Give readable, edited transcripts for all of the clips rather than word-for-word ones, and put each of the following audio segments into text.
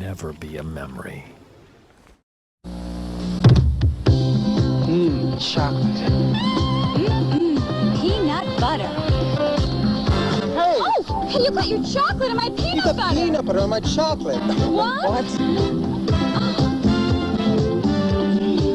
never be a memory. Chocolate. Peanut butter. Hey! Oh, you got your chocolate in my peanut butter. Peanut butter on my chocolate. What?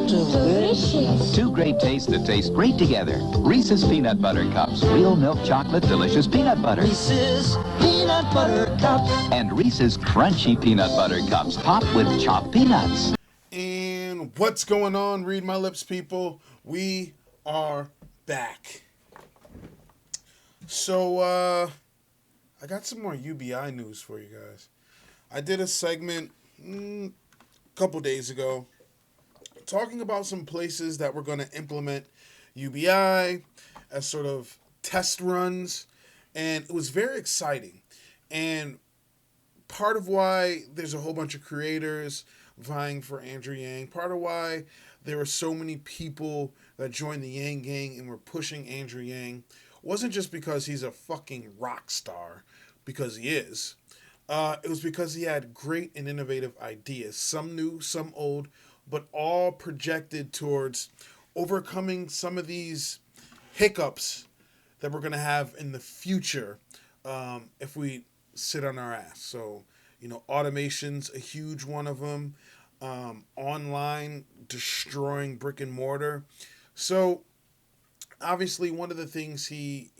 Delicious. Two great tastes that taste great together. Reese's Peanut Butter Cups. Real milk chocolate, delicious peanut butter. Reese's Peanut Butter Cups. And Reese's Crunchy Peanut Butter Cups. Topped with chopped peanuts. And what's going on, Read My Lips people? We are back. So, I got some more UBI news for you guys. I did a segment a couple days ago talking about some places that were going to implement UBI as sort of test runs, and it was very exciting. And part of why there's a whole bunch of creators vying for Andrew Yang, part of why there were so many people that joined the Yang gang and were pushing Andrew Yang wasn't just because he's a fucking rock star, because he is. It was because he had great and innovative ideas, some new, some old, but all projected towards overcoming some of these hiccups that we're going to have in the future if we sit on our ass. So, automation's a huge one of them. Online, destroying brick and mortar. So, obviously, one of the things he,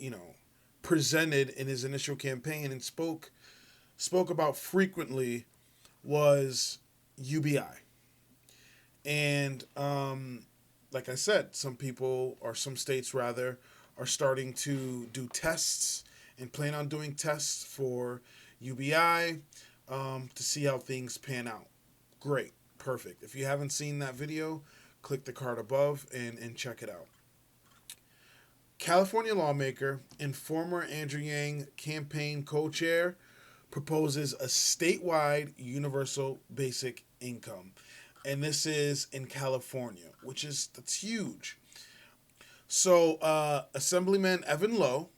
presented in his initial campaign and spoke about frequently was UBI. And like I said, some states rather, are starting to do tests and plan on doing tests for UBI to see how things pan out. Great. Perfect. If you haven't seen that video, click the card above and check it out. California lawmaker and former Andrew Yang campaign co-chair proposes a statewide universal basic income. And this is in California, that's huge. So, Assemblyman Evan Low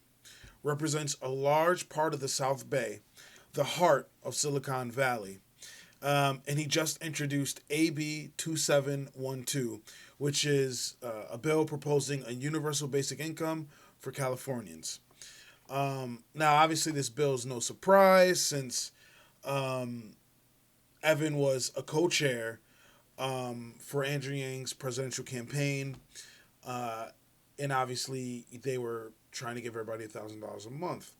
represents a large part of the South Bay, the heart of Silicon Valley. And he just introduced AB 2712, which is a bill proposing a universal basic income for Californians. Now, obviously, this bill is no surprise since Evan was a co-chair for Andrew Yang's presidential campaign. And obviously, they were trying to give everybody $1,000 a month.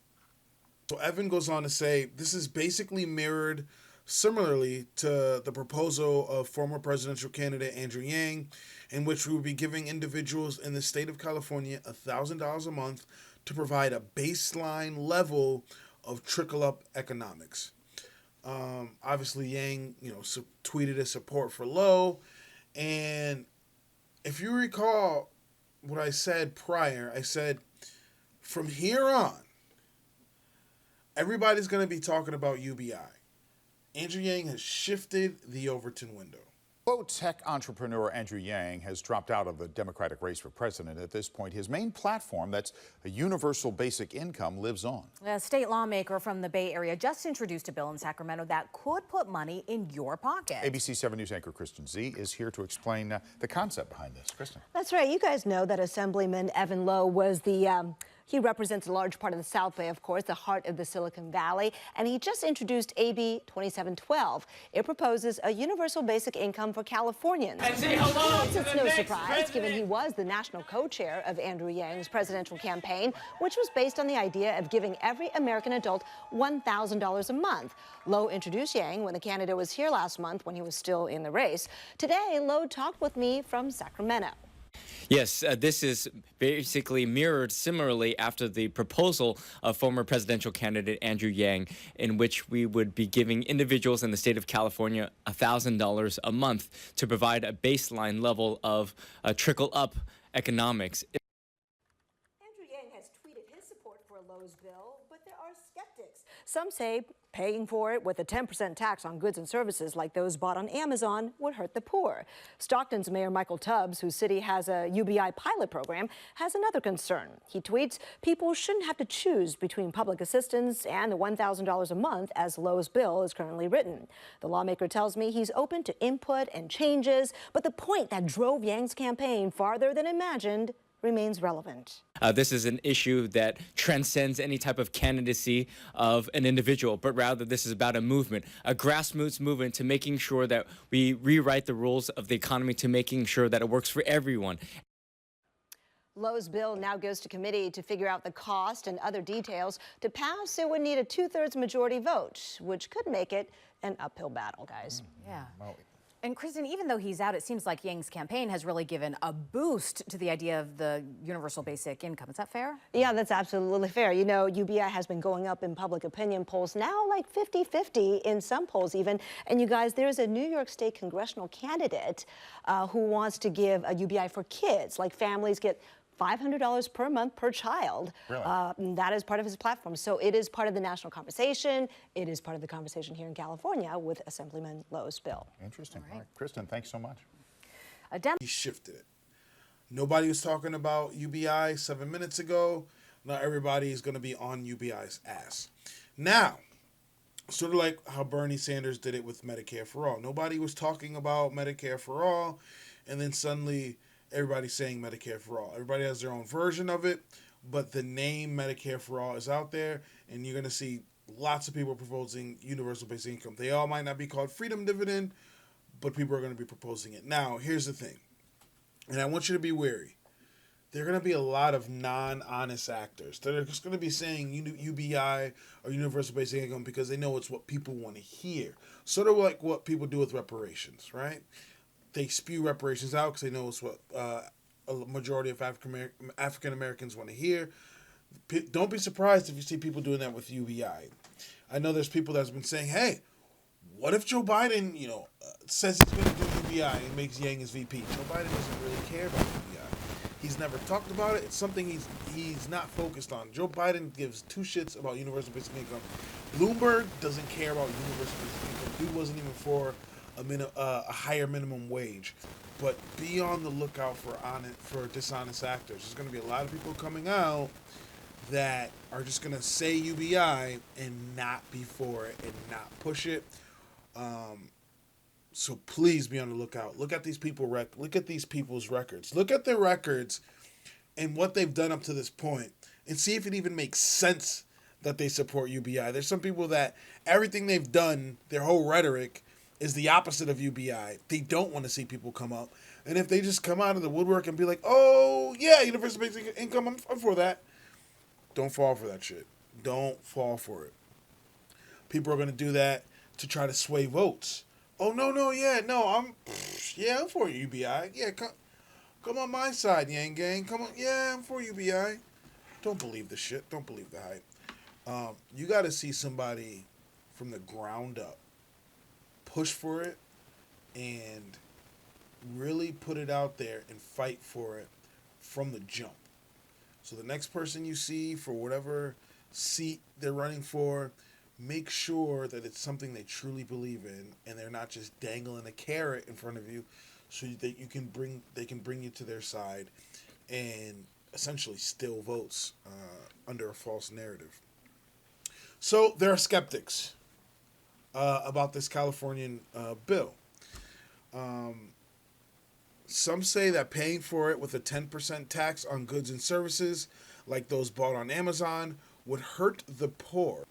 So Evan goes on to say, this is basically mirrored similarly to the proposal of former presidential candidate Andrew Yang, in which we will be giving individuals in the state of California $1,000 a month to provide a baseline level of trickle-up economics. Obviously, Yang, tweeted his support for Low, and if you recall what I said prior, I said, from here on, everybody's going to be talking about UBI. Andrew Yang has shifted the Overton window. Tech entrepreneur Andrew Yang has dropped out of the Democratic race for president at this point. His main platform, that's a universal basic income, lives on. A state lawmaker from the Bay Area just introduced a bill in Sacramento that could put money in your pocket. ABC 7 News anchor Kristen Z is here to explain the concept behind this. Kristen. That's right. You guys know that Assemblyman Evan Low was he represents a large part of the South Bay, of course, the heart of the Silicon Valley, and he just introduced AB 2712. It proposes a universal basic income for Californians. And say hello It's no surprise, given he was the national co-chair of Andrew Yang's presidential campaign, which was based on the idea of giving every American adult $1,000 a month. Low introduced Yang when the candidate was here last month when he was still in the race. Today, Low talked with me from Sacramento. Yes, this is basically mirrored similarly after the proposal of former presidential candidate Andrew Yang, in which we would be giving individuals in the state of California $1,000 a month to provide a baseline level of trickle-up economics. Andrew Yang has tweeted his support for Low's bill, but there are skeptics. Some say paying for it with a 10% tax on goods and services like those bought on Amazon would hurt the poor. Stockton's Mayor Michael Tubbs, whose city has a UBI pilot program, has another concern. He tweets, people shouldn't have to choose between public assistance and the $1,000 a month as Low's bill is currently written. The lawmaker tells me he's open to input and changes, but the point that drove Yang's campaign farther than imagined remains relevant. This is an issue that transcends any type of candidacy of an individual, but rather this is about a movement, a grassroots movement to making sure that we rewrite the rules of the economy to making sure that it works for everyone. Low's bill now goes to committee to figure out the cost and other details. To pass, it would need a 2/3 majority vote, which could make it an uphill battle, guys. Yeah. And Kristen, even though he's out, it seems like Yang's campaign has really given a boost to the idea of the universal basic income. Is that fair? Yeah, that's absolutely fair. You know, UBI has been going up in public opinion polls now, like 50-50 in some polls even. And you guys, there's a New York State congressional candidate who wants to give a UBI for kids, like families get $500 per month per child. Really? That is part of his platform. So it is part of the national conversation. It is part of the conversation here in California with Assemblyman Low's bill. Interesting. All right. Kristen, thanks so much. He shifted it. Nobody was talking about UBI 7 minutes ago. Now everybody is going to be on UBI's ass. Now, sort of like how Bernie Sanders did it with Medicare for All. Nobody was talking about Medicare for All, and then suddenly everybody's saying Medicare for All. Everybody has their own version of it, but the name Medicare for All is out there, and you're going to see lots of people proposing universal basic income. They all might not be called freedom dividend, but people are going to be proposing it. Now, here's the thing, and I want you to be wary. There are going to be a lot of non-honest actors that are just going to be saying UBI or universal basic income because they know it's what people want to hear. Sort of like what people do with reparations, right? They spew reparations out because they know it's what a majority of African Americans want to hear. Don't be surprised if you see people doing that with UBI. I know there's people that's been saying, hey, what if Joe Biden, says he's going to do UBI and makes Yang his VP? Joe Biden doesn't really care about UBI. He's never talked about it. It's something he's not focused on. Joe Biden gives two shits about universal basic income. Bloomberg doesn't care about universal basic income. He wasn't even for a higher minimum wage. But be on the lookout for dishonest actors. There's going to be a lot of people coming out that are just going to say UBI and not be for it and not push it. So please be on the lookout. Look at these people. Look at these people's records. Look at their records and what they've done up to this point, and see if it even makes sense that they support UBI. There's some people that everything they've done, their whole rhetoric, is the opposite of UBI. They don't want to see people come up. And if they just come out of the woodwork and be like, oh, yeah, universal basic income, I'm for that. Don't fall for that shit. Don't fall for it. People are going to do that to try to sway votes. Oh, no, I'm for UBI. Yeah, come on my side, Yang Gang. Come on, yeah, I'm for UBI. Don't believe the shit. Don't believe the hype. You got to see somebody from the ground up push for it and really put it out there and fight for it from the jump. So the next person you see for whatever seat they're running for, make sure that it's something they truly believe in and they're not just dangling a carrot in front of you so that they can bring you to their side and essentially steal votes under a false narrative. So there are skeptics about this Californian bill. Some say that paying for it with a 10% tax on goods and services, like those bought on Amazon, would hurt the poor.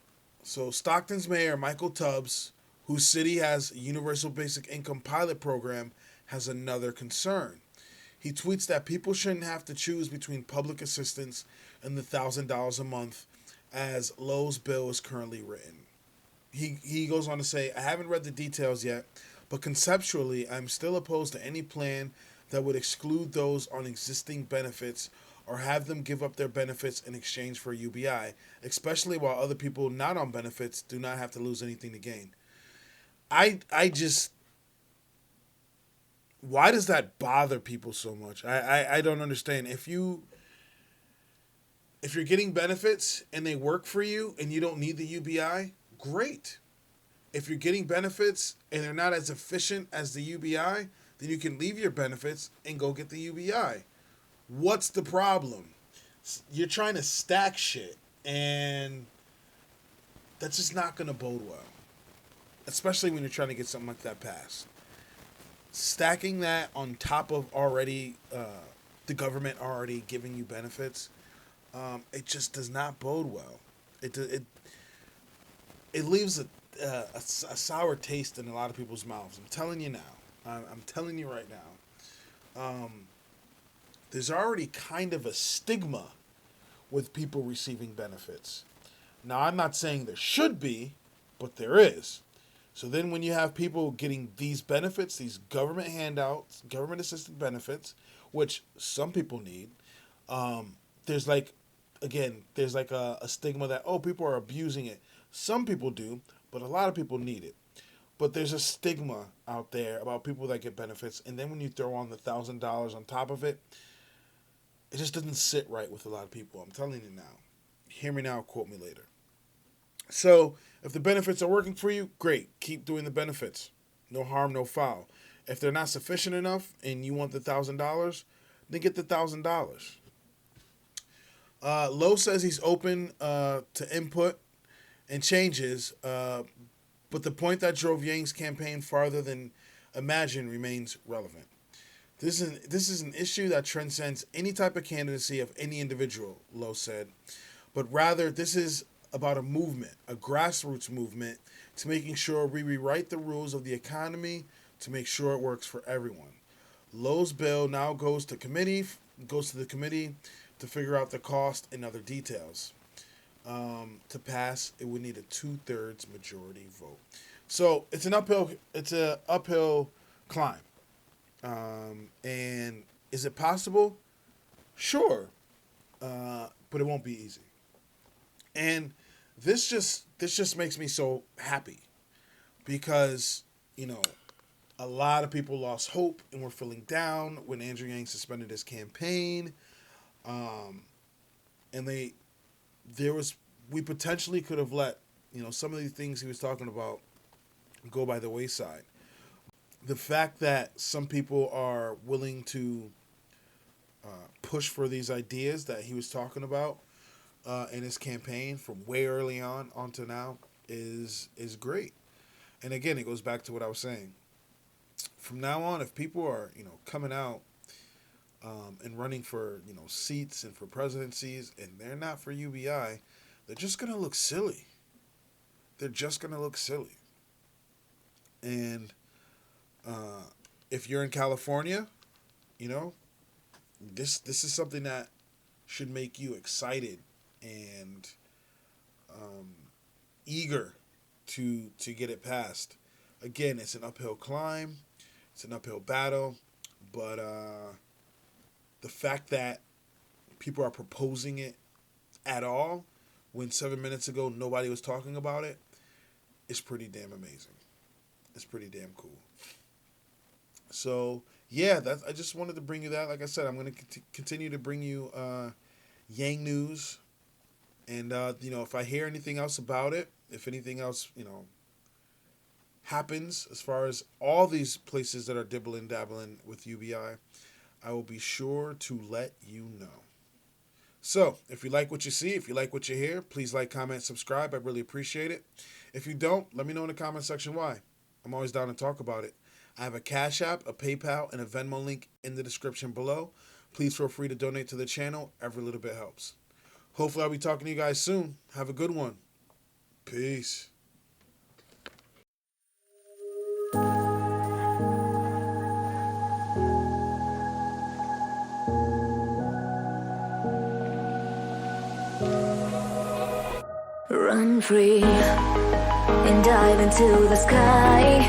So Stockton's mayor, Michael Tubbs, whose city has a universal basic income pilot program, has another concern. He tweets that people shouldn't have to choose between public assistance and the $1,000 a month as Low's bill is currently written. He goes on to say, I haven't read the details yet, but conceptually, I'm still opposed to any plan that would exclude those on existing benefits or have them give up their benefits in exchange for UBI, especially while other people not on benefits do not have to lose anything to gain. Why does that bother people so much? I don't understand. If If you're getting benefits and they work for you and you don't need the UBI, great. If you're getting benefits and they're not as efficient as the UBI, then you can leave your benefits and go get the UBI. What's the problem? You're trying to stack shit, and that's just not going to bode well, especially when you're trying to get something like that passed. Stacking that on top of already the government already giving you benefits, it just does not bode well. It leaves a sour taste in a lot of people's mouths. I'm telling you now. I'm telling you right now. There's already kind of a stigma with people receiving benefits. Now, I'm not saying there should be, but there is. So then when you have people getting these benefits, these government handouts, government-assisted benefits, which some people need, there's like a stigma that, oh, people are abusing it. Some people do, but a lot of people need it. But there's a stigma out there about people that get benefits, and then when you throw on the $1,000 on top of it, it just doesn't sit right with a lot of people. I'm telling you now. Hear me now, quote me later. So if the benefits are working for you, great. Keep doing the benefits. No harm, no foul. If they're not sufficient enough and you want the $1,000, then get the $1,000. Low says he's open to input and changes, but the point that drove Yang's campaign farther than imagined remains relevant. This is an issue that transcends any type of candidacy of any individual, Low said, but rather this is about a movement, a grassroots movement, to making sure we rewrite the rules of the economy to make sure it works for everyone. Low's bill now goes to the committee to figure out the cost and other details. To pass, it would need a 2/3 majority vote. So it's an uphill climb. And is it possible? Sure, but it won't be easy. And this just makes me so happy because, you know, a lot of people lost hope and were feeling down when Andrew Yang suspended his campaign. And we potentially could have let, you know, some of the things he was talking about go by the wayside. The fact that some people are willing to push for these ideas that he was talking about in his campaign from way early on to now is great. And again, it goes back to what I was saying. From now on, if people are, you know, coming out and running for, you know, seats and for presidencies, and they're not for UBI, they're just going to look silly. They're just going to look silly. And if you're in California, you know, this is something that should make you excited and eager to get it passed. Again, it's an uphill climb. It's an uphill battle. But the fact that people are proposing it at all when 7 minutes ago nobody was talking about it is pretty damn amazing. It's pretty damn cool. So, yeah, I just wanted to bring you that. Like I said, I'm going to continue to bring you Yang news. And, you know, if I hear anything else about it, if anything else, you know, happens as far as all these places that are dibbling-dabbling with UBI, I will be sure to let you know. So, if you like what you see, if you like what you hear, please like, comment, subscribe. I really appreciate it. If you don't, let me know in the comment section why. I'm always down to talk about it. I have a Cash App, a PayPal, and a Venmo link in the description below. Please feel free to donate to the channel. Every little bit helps. Hopefully I'll be talking to you guys soon. Have a good one. Peace. Run free and dive into the sky.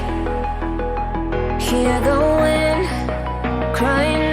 Hear the wind crying